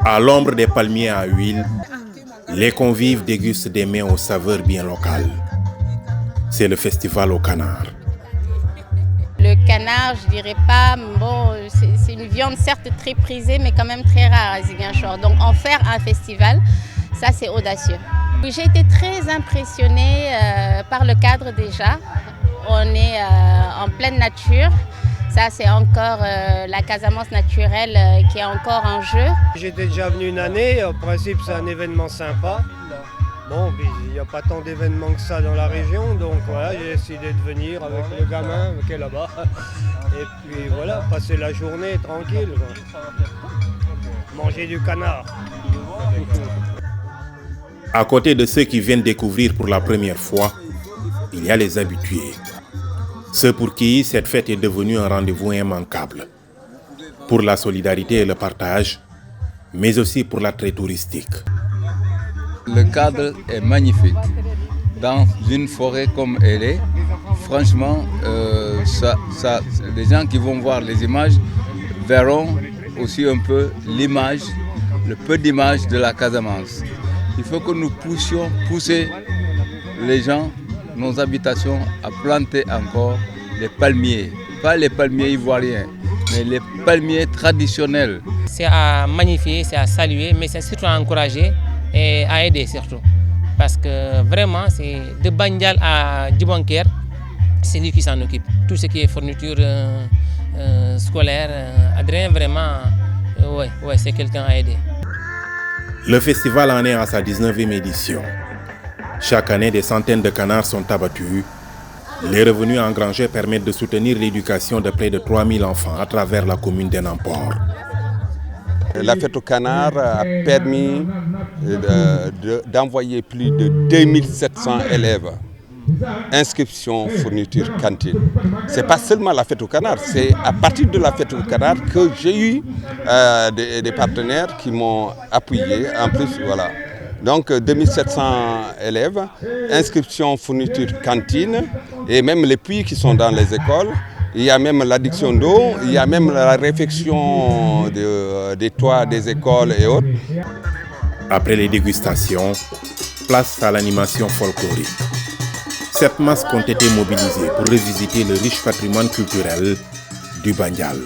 À l'ombre des palmiers à huile, les convives dégustent des mets aux saveurs bien locales. C'est le festival au canard. Le canard, je dirais pas, bon, c'est une viande certes très prisée, mais quand même très rare à Ziguinchor. Donc en faire un festival, ça c'est audacieux. J'ai été très impressionnée par le cadre déjà. On est en pleine nature. Ça c'est encore la Casamance naturelle qui est encore en jeu. J'étais déjà venu une année, en principe c'est un événement sympa. Bon, il n'y a pas tant d'événements que ça dans la région, donc voilà, j'ai décidé de venir avec le gamin qui est là-bas. Et puis voilà, passer la journée tranquille. Manger du canard. À côté de ceux qui viennent découvrir pour la première fois, il y a les habitués. Ceux pour qui cette fête est devenue un rendez-vous immanquable. Pour la solidarité et le partage, mais aussi pour l'attrait touristique. Le cadre est magnifique. Dans une forêt comme elle est, franchement, les gens qui vont voir les images verront aussi un peu l'image, le peu d'image de la Casamance. Il faut que nous pousser les gens, nos habitations, à planter encore les palmiers. Pas les palmiers ivoiriens, mais les palmiers traditionnels. C'est à magnifier, c'est à saluer, mais c'est surtout à encourager et à aider surtout. Parce que vraiment, c'est de Bandial à Djibanker, c'est lui qui s'en occupe. Tout ce qui est fourniture scolaire, Adrien, vraiment, ouais, c'est quelqu'un à aider. Le festival en est à sa 19e édition. Chaque année, des centaines de canards sont abattus. Les revenus engrangés permettent de soutenir l'éducation de près de 3000 enfants à travers la commune d'Enampor. La fête au canard a permis d'envoyer plus de 2700 élèves. Inscription, fourniture, cantine. Ce n'est pas seulement la fête au canard, c'est à partir de la fête au canard que j'ai eu des partenaires qui m'ont appuyé. En plus, voilà. Donc 2700 élèves, inscription, fourniture, cantine et même les puits qui sont dans les écoles. Il y a même l'adduction d'eau, il y a même la réfection des toits des écoles et autres. Après les dégustations, place à l'animation folklorique. 7 masques ont été mobilisés pour revisiter le riche patrimoine culturel du Bandial.